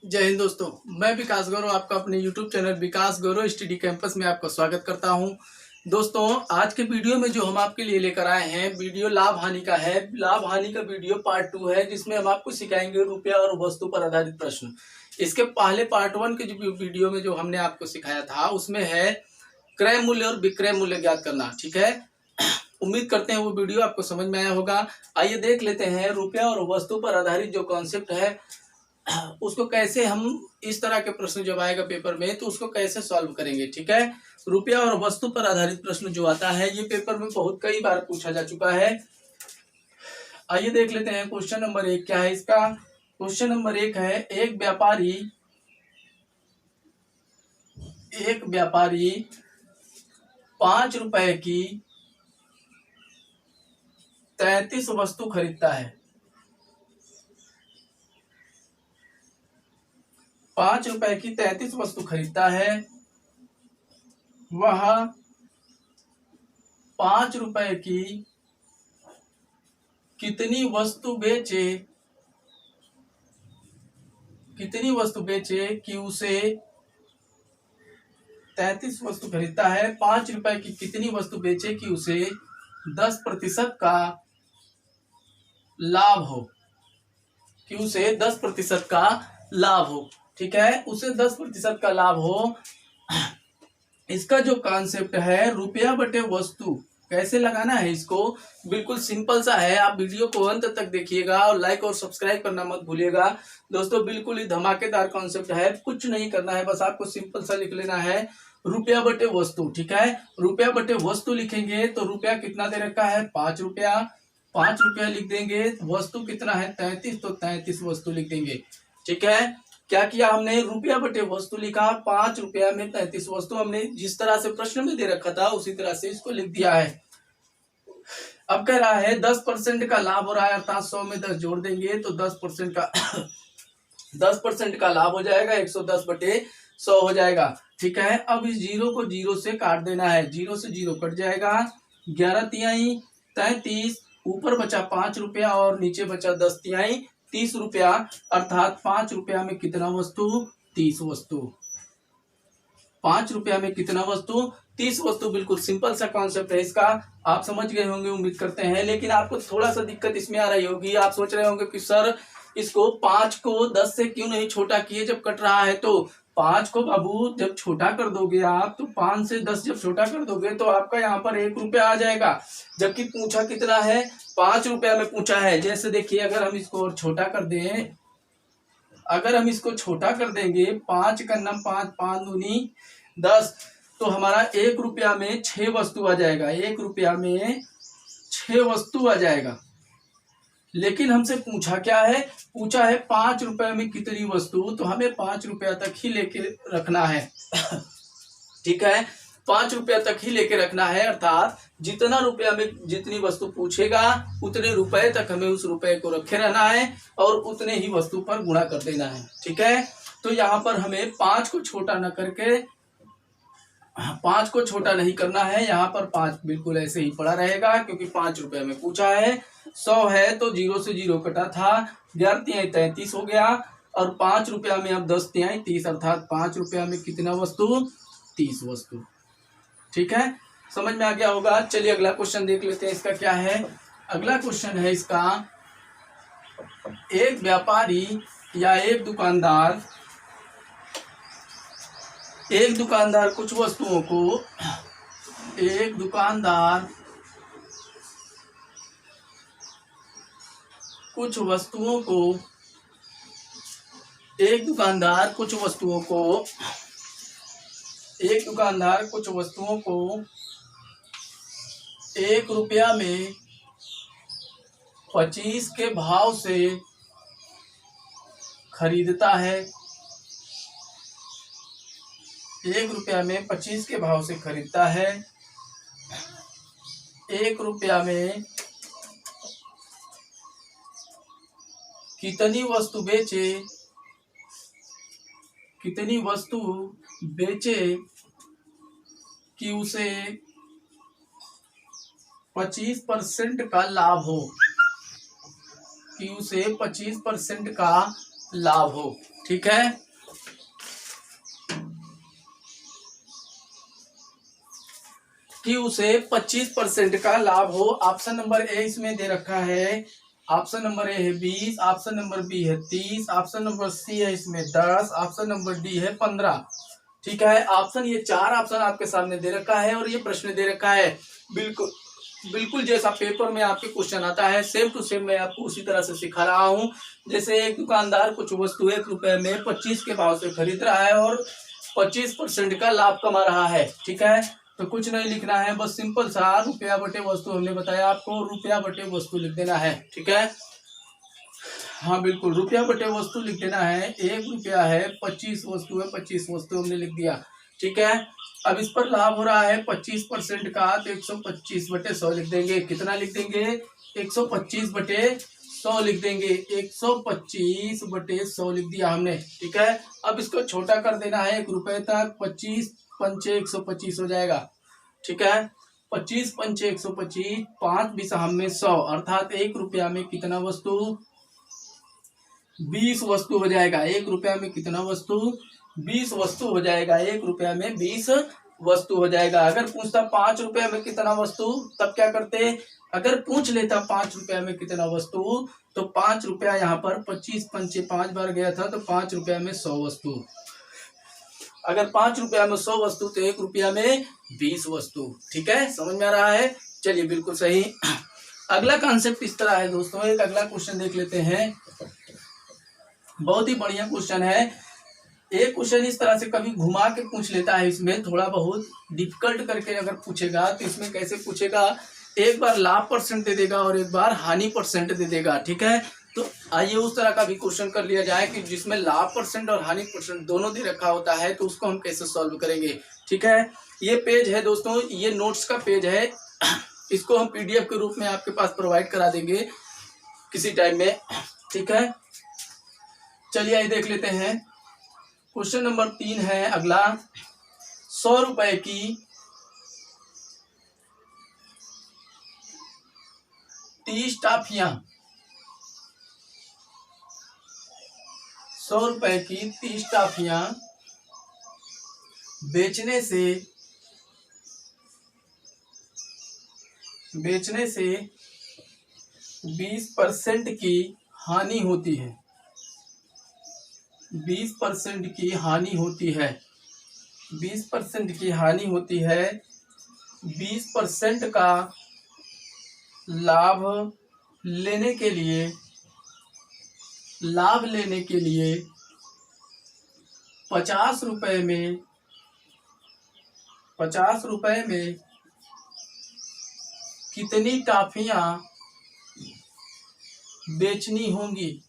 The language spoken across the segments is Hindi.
जय हिंद दोस्तों। मैं विकास गौरव आपका अपने YouTube चैनल विकास गौरव स्टडी कैंपस में आपका स्वागत करता हूं। दोस्तों, आज के वीडियो में जो हम आपके लिए लेकर आए हैं वीडियो लाभ हानि का है। लाभ हानि का वीडियो पार्ट 2 है, जिसमें हम आपको सिखाएंगे रुपया और वस्तु पर आधारित प्रश्न। इसके पहले पार्ट 1 के जो वीडियो में जो हमने आपको सिखाया था उसमें है क्रय मूल्य और विक्रय मूल्य ज्ञात करना। ठीक है, उम्मीद करते हैं वो वीडियो आपको समझ में आया होगा। आइए देख लेते हैं रुपया और वस्तु पर आधारित जो कॉन्सेप्ट है उसको कैसे हम इस तरह के प्रश्न जब आएगा पेपर में तो उसको कैसे सॉल्व करेंगे। ठीक है, रुपया और वस्तु पर आधारित प्रश्न जो आता है ये पेपर में बहुत कई बार पूछा जा चुका है। आइए देख लेते हैं क्वेश्चन नंबर 1 क्या है इसका। क्वेश्चन नंबर 1 है एक व्यापारी 5 रुपए की 33 वस्तु खरीदता है। 5 रुपए की 33 वस्तु खरीदता है। वह 5 रुपए की कितनी वस्तु बेचे कि उसे 33 वस्तु खरीदता है। 5 रुपए की कितनी वस्तु बेचे कि उसे 10% का लाभ हो। ठीक है, उसे 10% का लाभ हो। इसका जो कॉन्सेप्ट है रुपया बटे वस्तु कैसे लगाना है इसको, बिल्कुल सिंपल सा है। आप वीडियो को अंत तक देखिएगा और लाइक और सब्सक्राइब करना मत भूलिएगा। दोस्तों, बिल्कुल ही धमाकेदार कॉन्सेप्ट है, कुछ नहीं करना है, बस आपको सिंपल सा लिख लेना है रुपया बटे वस्तु। ठीक है, रुपया बटे वस्तु लिखेंगे तो रुपया कितना दे रखा है 5 रुपया, 5 रुपया लिख देंगे। वस्तु कितना है 33, तो 33 वस्तु लिख देंगे। ठीक है, क्या किया हमने, रुपया बटे वस्तु लिखा, 5 रुपया में 33 वस्तु हमने जिस तरह से प्रश्न में दे रखा था उसी तरह से इसको लिख दिया है। अब कह रहा है 10% का लाभ हो रहा है, अर्थात 100 में 10 जोड़ देंगे तो 10% का 10% का लाभ हो जाएगा, 110 बटे 100 हो जाएगा। ठीक है, अब इस जीरो को जीरो से काट देना है, जीरो से जीरो कट जाएगा। 11 तिहाई 33, ऊपर बचा 5 रुपया और नीचे बचा 10 तिहाई 30 रुपया, अर्थात 5 रुपया में कितना वस्तु 30 वस्तु। 5 रुपया में कितना वस्तु 30 वस्तु। बिल्कुल सिंपल सा कॉन्सेप्ट है इसका, आप समझ गए होंगे उम्मीद करते हैं। लेकिन आपको थोड़ा सा दिक्कत इसमें आ रही होगी, आप सोच रहे होंगे कि सर इसको 5 को 10 से क्यों नहीं छोटा किए जब कट रहा है। तो 5 को बाबू जब छोटा कर दोगे आप, तो 5 से 10 जब छोटा कर दोगे तो आपका यहाँ पर 1 रुपया आ जाएगा, जबकि पूछा कितना है 5 रुपया में पूछा है। जैसे देखिए, अगर हम इसको और छोटा कर दें, अगर हम इसको छोटा कर देंगे 5 का नम 5, 5 दूनी 10, तो हमारा 1 रुपया में 6 वस्तु आ जाएगा। 1 रुपया में 6 वस्तु आ जाएगा। लेकिन हमसे पूछा क्या है, पूछा है 5 रुपए में कितनी वस्तु, तो हमें 5 रुपया तक ही लेके रखना है। ठीक है, 5 रुपया तक ही लेके रखना है, अर्थात जितना रुपया में जितनी वस्तु पूछेगा उतने रुपए तक हमें उस रुपए को रखे रहना है और उतने ही वस्तु पर गुणा कर देना है। ठीक है, तो यहाँ पर हमें 5 को छोटा न करके 5 को छोटा नहीं करना है, यहाँ पर 5 बिल्कुल ऐसे ही पड़ा रहेगा, क्योंकि 5 रुपए में पूछा है। 100 है तो जीरो से जीरो कटा था, 11 तिहाई 33 हो गया, और 5 रुपया में अब 10 तिहाई 30, अर्थात 5 रुपया में कितना वस्तु 30 वस्तु। ठीक है, समझ में आ गया होगा। चलिए अगला क्वेश्चन देख लेते हैं, इसका क्या है। अगला क्वेश्चन है इसका, एक व्यापारी या एक दुकानदार कुछ वस्तुओं को, एक दुकानदार कुछ वस्तुओं को 1 रुपया में 25 के भाव से खरीदता है। 1 रुपया में 25 के भाव से खरीदता है। 1 रुपया में कितनी वस्तु बेचे कि उसे 25% का लाभ हो, कि उसे 25% का लाभ हो। ठीक है, कि उसे 25% का लाभ हो। ऑप्शन नंबर ए इसमें दे रखा है, ऑप्शन नंबर ए है 20, ऑप्शन नंबर बी है 30, ऑप्शन नंबर सी है इसमें 10, ऑप्शन नंबर डी है 15। ठीक है, ऑप्शन, ये 4 ऑप्शन आपके सामने दे रखा है और ये प्रश्न दे रखा है। बिल्कुल बिल्कुल जैसा पेपर में आपके क्वेश्चन आता है सेम टू सेम मैं आपको उसी तरह से सिखा रहा हूँ। जैसे एक दुकानदार कुछ वस्तु 1 रुपए में 25 के भाव से खरीद रहा है और 25% का लाभ कमा रहा है। ठीक है, तो कुछ नहीं लिखना है, बस सिंपल सा रुपया बटे वस्तु, हमने बताया आपको रुपया बटे वस्तु लिख देना है। ठीक है, हाँ बिल्कुल, रुपया बटे वस्तु लिख देना है। 1 रुपया है, 25 वस्तु है, 25 वस्तु हमने लिख दिया। ठीक है, अब इस पर लाभ हो रहा है 25% का, तो 125 बटे 100 लिख देंगे। कितना लिख देंगे? 125 बटे 100 लिख देंगे। 125 बटे 100 लिख दिया हमने। ठीक है, अब इसको छोटा कर देना है 1 रुपए तक। 25 पंचे 125 हो जाएगा। ठीक है, 25 पंचे 125, 5 बीसा हमें 100, अर्थात 1 रुपया में कितना वस्तु? 20 वस्तु हो जाएगा। 1 रुपया में कितना वस्तु? 20 वस्तु हो जाएगा। 1 रुपया में 20 वस्तु हो जाएगा। अगर पूछता 5 रुपया में कितना वस्तु, तब क्या करते? अगर पूछ लेता 5 रुपया में कितना वस्तु, तो 5 रुपया यहाँ पर 25 पंचे 5 बार गया था, तो 5 रुपया में 100 वस्तु। अगर 5 रुपया में 100 वस्तु, तो 1 रुपया में 20 वस्तु। ठीक है, समझ में आ रहा है? चलिए, बिल्कुल सही। अगला कॉन्सेप्ट इस तरह है दोस्तों, एक अगला क्वेश्चन देख लेते हैं। बहुत ही बढ़िया क्वेश्चन है। एक क्वेश्चन इस तरह से कभी घुमा के पूछ लेता है, इसमें थोड़ा बहुत डिफिकल्ट करके अगर पूछेगा तो इसमें कैसे पूछेगा? एक बार लाभ परसेंट दे देगा और एक बार हानि परसेंट दे देगा। ठीक है, तो आइए उस तरह का भी क्वेश्चन कर लिया जाए कि जिसमें लाभ परसेंट और हानि परसेंट दोनों दे रखा होता है, तो उसको हम कैसे सॉल्व करेंगे। ठीक है, ये पेज है दोस्तों, ये नोट्स का पेज है। इसको हम PDF के रूप में आपके पास प्रोवाइड करा देंगे किसी टाइम में। ठीक है, चलिए आइए देख लेते हैं। क्वेश्चन नंबर 3 है अगला। 100 रुपए की 30 टॉफियां, 100 रुपए की 30 टॉफियां बेचने से 20% की हानि होती है। 20% की हानि होती है। 20% की हानि होती है। 20% का लाभ लेने के लिए 50 रुपए में 50 रुपए में कितनी टॉफियां बेचनी होंगी?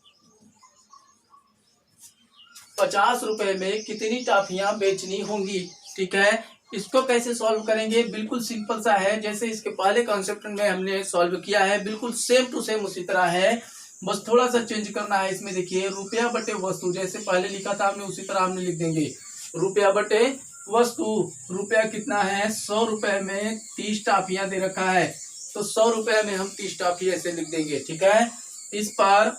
50 रुपए में कितनी टॉफियां बेचनी होंगी। ठीक है, इसको कैसे सॉल्व करेंगे? बिल्कुल सिंपल सा है, जैसे इसके पहले कॉन्सेप्ट में हमने सॉल्व किया है, बिल्कुल सेम टू सेम उसी तरह है। बस थोड़ा सा चेंज करना है इसमें। देखिए, रुपया बटे वस्तु, जैसे पहले लिखा था हमने उसी तरह हमने लिख देंगे। रुपया बटे वस्तु, रुपया कितना है? 100 रुपए में 30 टॉफियां दे रखा है, तो 100 रुपए में हम 30 टॉफी ऐसे लिख देंगे। ठीक है, इस पर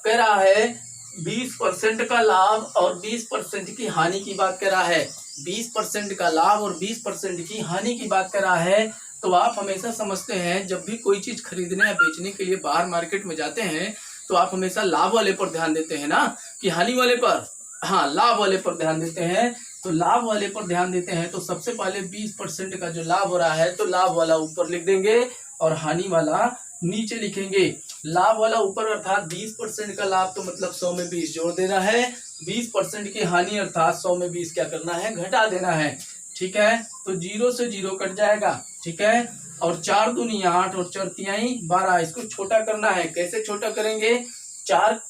कह रहा है 20% का लाभ और 20% की हानि की बात कर रहा है। 20% का लाभ और 20% की हानि की बात कर रहा है। तो आप हमेशा समझते हैं, जब भी कोई चीज खरीदने या बेचने के लिए बाहर मार्केट में जाते हैं, तो आप हमेशा लाभ वाले पर ध्यान देते हैं ना, कि हानि वाले पर? हाँ, लाभ वाले पर ध्यान देते हैं। तो लाभ वाले पर ध्यान देते हैं, तो सबसे पहले 20% का जो लाभ हो रहा है, तो लाभ वाला ऊपर लिख देंगे और हानि वाला नीचे लिखेंगे। लाभ वाला ऊपर अर्थात 20% का लाभ, तो मतलब 100 में 20 जोड़ देना है। 20% की हानि अर्थात 100 में 20 क्या करना है? घटा देना है। ठीक है, तो 0 से 0 कट जाएगा। ठीक है, और 4 दूनी 8 और 4 तिहाई 12। इसको छोटा करना है। कैसे छोटा करेंगे? 4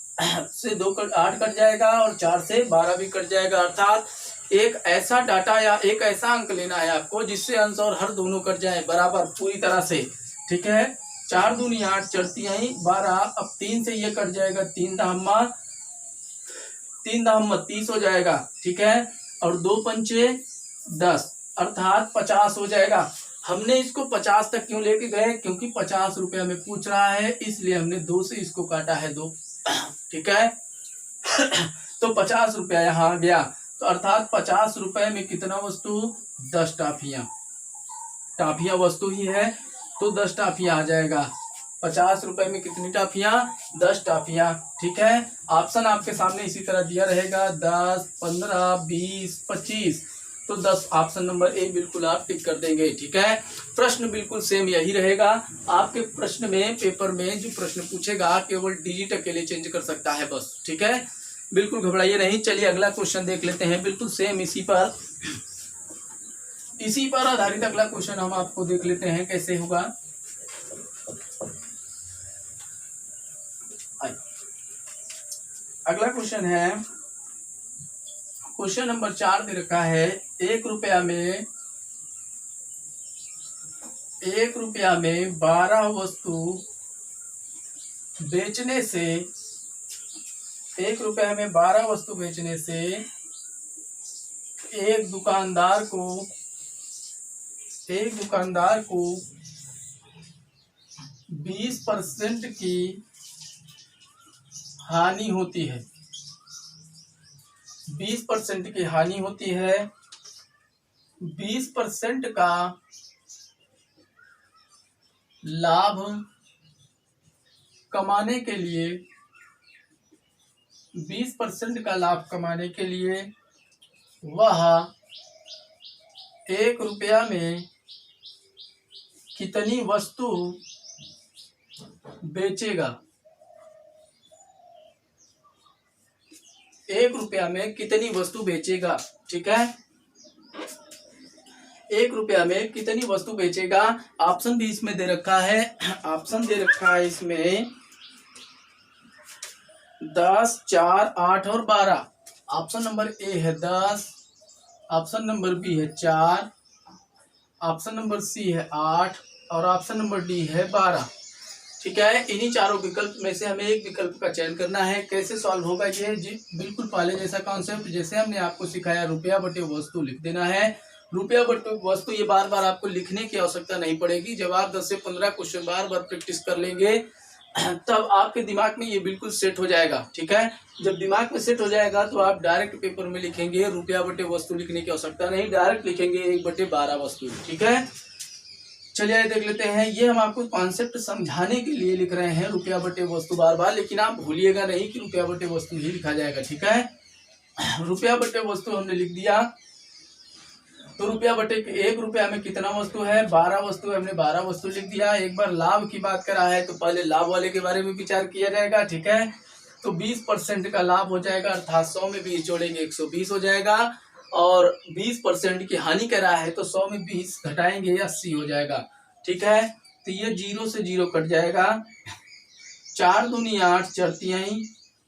से 2 कट 8 कट जाएगा और 4 से 12 भी कट जाएगा। अर्थात एक ऐसा डाटा या एक ऐसा अंक लेना है आपको जिससे अंश और हर दोनों कट जाए बराबर पूरी तरह से। ठीक है, 4 दूनी 8, 4 तिहाई 12। अब 3 से ये कट जाएगा, 3 दहम्मा 30 हो जाएगा। ठीक है, और 2 पंचे 10 अर्थात 50 हो जाएगा। हमने इसको 50 तक क्यों लेके गए? क्योंकि 50 रुपया में पूछ रहा है, इसलिए हमने 2 से इसको काटा है 2। ठीक है। तो 50 रुपया यहाँ आ गया, तो अर्थात 50 रुपए में कितना वस्तु, 10 टाफियां। टाफियां वस्तु ही है तो 10 टाफियां आ जाएगा। 50 रुपए में कितनी टाफियां, 10 टाफियां। ठीक है, ऑप्शन आपके सामने इसी तरह दिया रहेगा, 10, 15, 20, 25। तो 10 ऑप्शन नंबर ए बिल्कुल आप टिक कर देंगे। ठीक है, प्रश्न बिल्कुल सेम यही रहेगा। आपके प्रश्न में, पेपर में जो प्रश्न पूछेगा केवल डिजिट अकेले चेंज कर सकता है बस। ठीक है, बिल्कुल घबराइए नहीं। चलिए अगला क्वेश्चन देख लेते हैं, बिल्कुल सेम इसी पर आधारित अगला क्वेश्चन हम आपको देख लेते हैं कैसे होगा। अगला क्वेश्चन है, क्वेश्चन नंबर 4 दे रखा है, 1 रुपया में 12 वस्तु बेचने से, 1 रुपया में 12 वस्तु बेचने से एक दुकानदार को 20% की हानि होती है। 20% की हानि होती है। 20% का लाभ कमाने के लिए, 20% का लाभ कमाने के लिए वह 1 रुपया में कितनी वस्तु बेचेगा। 1 रुपया में कितनी वस्तु बेचेगा। ठीक है, 1 रुपया में कितनी वस्तु बेचेगा। ऑप्शन भी इसमें दे रखा है, ऑप्शन दे रखा है इसमें 10, 4, 8 और 12। ऑप्शन नंबर ए है 10, ऑप्शन नंबर बी है 4, ऑप्शन नंबर सी है 8 और ऑप्शन नंबर डी है 12। ठीक है, इन्हीं चारों विकल्प में से हमें एक विकल्प का चयन करना है। कैसे सॉल्व होगा ये जी, बिल्कुल पहले जैसा कॉन्सेप्ट जैसे हमने आपको सिखाया, रुपया बटे वस्तु लिख देना है। रुपया बटे वस्तु, ये बार बार आपको लिखने की आवश्यकता नहीं पड़ेगी। जब आप 10 से 15 क्वेश्चन बार बार प्रैक्टिस कर लेंगे तब आपके दिमाग में ये बिल्कुल सेट हो जाएगा। ठीक है, जब दिमाग में सेट हो जाएगा तो आप डायरेक्ट पेपर में लिखेंगे, रुपया बटे वस्तु लिखने की आवश्यकता नहीं, डायरेक्ट लिखेंगे 1/12 वस्तु। ठीक है, चलिए देख लेते हैं। ये हम आपको कॉन्सेप्ट समझाने के लिए लिख रहे हैं, रुपया बटे वस्तु बार बार, लेकिन आप भूलिएगा नहीं कि रुपया बटे वस्तु ही लिखा जाएगा। ठीक है, रुपया बटे वस्तु हमने लिख दिया। तो रुपया बटे 1 रुपया में कितना वस्तु है, 12 वस्तु है, हमने 12 वस्तु लिख दिया। एक बार लाभ की बात करा है तो पहले लाभ वाले के बारे में विचार किया जाएगा। ठीक है, तो 20% का लाभ हो जाएगा, अर्थात 100 में 20 जोड़ेंगे 120 हो जाएगा। और 20% की हानि करा है तो 100 में 20 घटाएंगे 80 हो जाएगा। ठीक है, तो ये 0 से 0 कट जाएगा, 4 दूनी 8, 4 तिहाई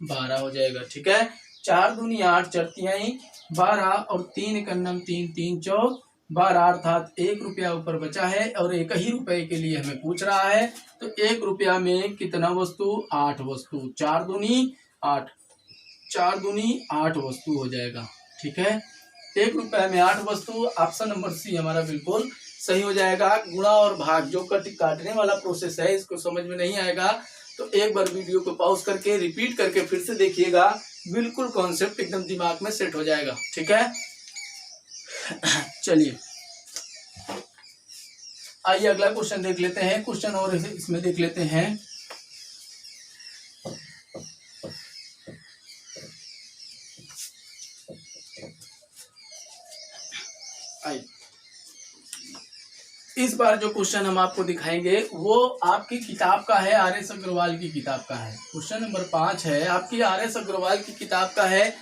12 हो जाएगा। ठीक है, 4 दूनी 8, 4 तिहाई 12 और 3 कन्नम 3, 3 चौक 12, अर्थात 1 रुपया ऊपर बचा है और 1 ही रुपए के लिए हमें पूछ रहा है। तो 1 रुपया में कितना वस्तु, 8 वस्तु, 4 दूनी 8, 4 दूनी 8 वस्तु हो जाएगा। ठीक है, 1 रुपया में 8 वस्तु, ऑप्शन नंबर सी हमारा बिल्कुल सही हो जाएगा। गुणा और भाग जो काटने वाला प्रोसेस है, इसको समझ में नहीं आएगा तो एक बार वीडियो को पॉज करके रिपीट करके फिर से देखिएगा, बिल्कुल कॉन्सेप्ट एकदम दिमाग में सेट हो जाएगा। ठीक है, चलिए आइए अगला क्वेश्चन देख लेते हैं। क्वेश्चन और इसमें देख लेते हैं। इस बार जो क्वेश्चन हम आपको दिखाएंगे वो आपकी किताब का है, आर.एस. अग्रवाल की किताब का है। क्वेश्चन नंबर 5 है, आपकी आर.एस. अग्रवाल की किताब का है।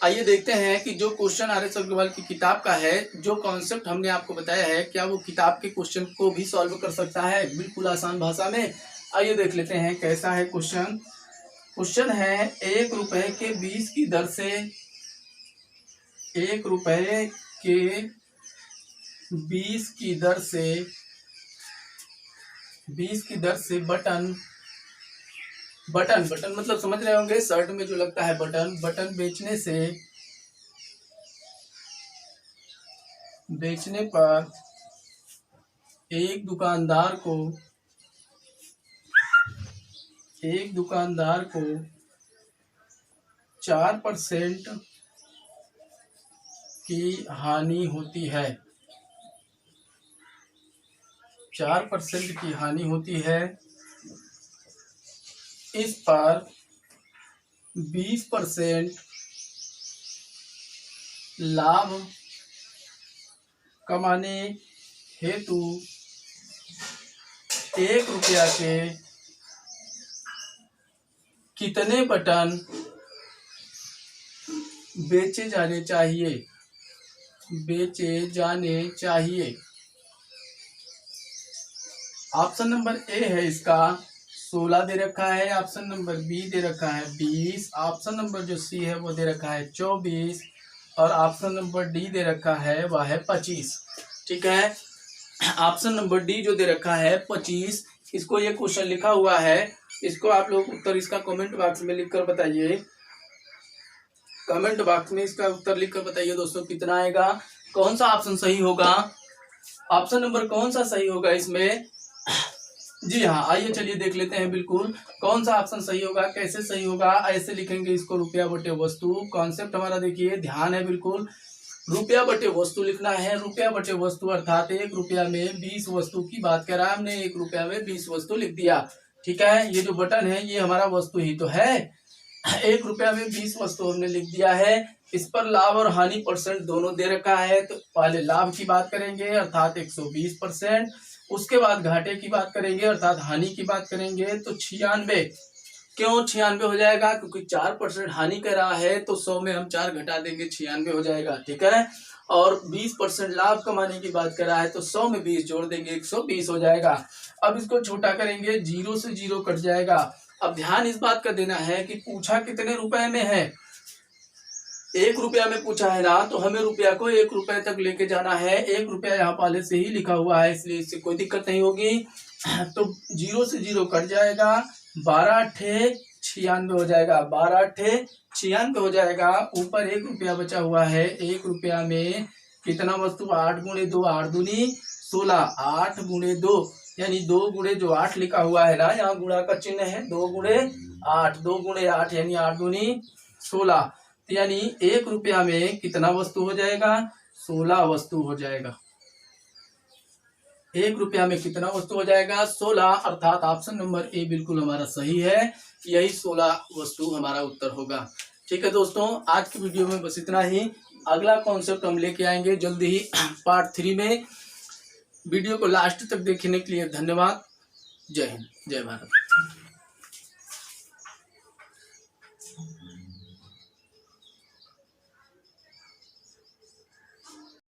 आइए देखते हैं कि जो क्वेश्चन आर.एस. अग्रवाल की किताब का है, जो कॉन्सेप्ट हमने आपको बताया है, क्या वो किताब के क्वेश्चन को भी सॉल्व कर सकता है बिल्कुल आसान भाषा में। आइए देख लेते हैं कैसा है क्वेश्चन। क्वेश्चन है 1 रुपए के 20 की दर से, 1 रुपए के 20 की दर से बटन मतलब समझ रहे होंगे, शर्ट में जो लगता है बटन बेचने पर एक दुकानदार को 4% की हानि होती है, 4% की हानि होती है, इस पर 20% लाभ कमाने हेतु 1 रुपया के कितने बटन बेचे जाने चाहिए, बेचे जाने चाहिए। ऑप्शन नंबर ए है इसका 16 दे रखा है, ऑप्शन नंबर बी दे रखा है 20, ऑप्शन नंबर जो सी है वो दे रखा है 24 और ऑप्शन नंबर डी दे रखा है वह है 25। ठीक है, ऑप्शन नंबर डी जो दे रखा है 25, इसको ये क्वेश्चन लिखा हुआ है, इसको आप लोग उत्तर इसका कमेंट बॉक्स में लिखकर बताइए, कमेंट बॉक्स में इसका उत्तर लिखकर बताइए दोस्तों कितना आएगा, कौन सा ऑप्शन सही होगा, ऑप्शन नंबर कौन सा सही होगा इसमें। जी हाँ, आइए चलिए देख लेते हैं बिल्कुल कौन सा ऑप्शन सही होगा, कैसे सही होगा। ऐसे लिखेंगे इसको, रुपया बटे वस्तु। कॉन्सेप्ट हमारा देखिए ध्यान है, बिल्कुल रुपया बटे वस्तु लिखना है। रुपया बटे वस्तु अर्थात 1 रुपया में 20 वस्तु की बात कर रहा है, हमने 1 रुपया में 20 वस्तु लिख दिया। ठीक है, ये जो बटन है ये हमारा वस्तु ही तो है। 1 रुपया में 20 वस्तु हमने लिख दिया है। इस पर लाभ और हानि परसेंट दोनों दे रखा है, तो पहले लाभ की बात करेंगे अर्थात 120%, उसके बाद घाटे की बात करेंगे अर्थात हानि की बात करेंगे तो 96। क्यों 96 हो जाएगा, क्योंकि 4% हानि कर रहा है तो 100 में हम 4 घटा देंगे 96 हो जाएगा। ठीक है, और 20% लाभ कमाने की बात कर रहा है तो 100 में 20 जोड़ देंगे 120 हो जाएगा। अब इसको छोटा करेंगे, 0 से 0 कट जाएगा। अब ध्यान इस बात का देना है कि पूछा कितने रुपए में है, 1 रुपया में पूछा है ना, तो हमें रुपया को 1 रुपये तक लेके जाना है। 1 रुपया यहाँ पहले से ही लिखा हुआ है, इसलिए इससे कोई दिक्कत नहीं होगी। तो 0 से 0 कट जाएगा, 12 अट्ठे 96 हो जाएगा, 12 अट्ठे 96 हो जाएगा। ऊपर 1 रुपया बचा हुआ है, 1 रुपया में कितना वस्तु, 8 गुणे 2 8 दूनी 16, 8 गुणे 2 यानी 2 गुणे जो 8 लिखा हुआ है ना, यहाँ गुणा का चिन्ह है, 2 गुणे 8, 2 गुणे 8 यानी 8 दूनी 16, यानी 1 रुपया में कितना वस्तु हो जाएगा, 16 वस्तु हो जाएगा। 1 रुपया में कितना वस्तु हो जाएगा, 16, अर्थात ऑप्शन नंबर ए बिल्कुल हमारा सही है, यही 16 वस्तु हमारा उत्तर होगा। ठीक है दोस्तों, आज की वीडियो में बस इतना ही। अगला कॉन्सेप्ट हम लेके आएंगे जल्दी ही पार्ट 3 में। वीडियो को लास्ट तक देखने के लिए धन्यवाद। जय हिंद, जय भारत।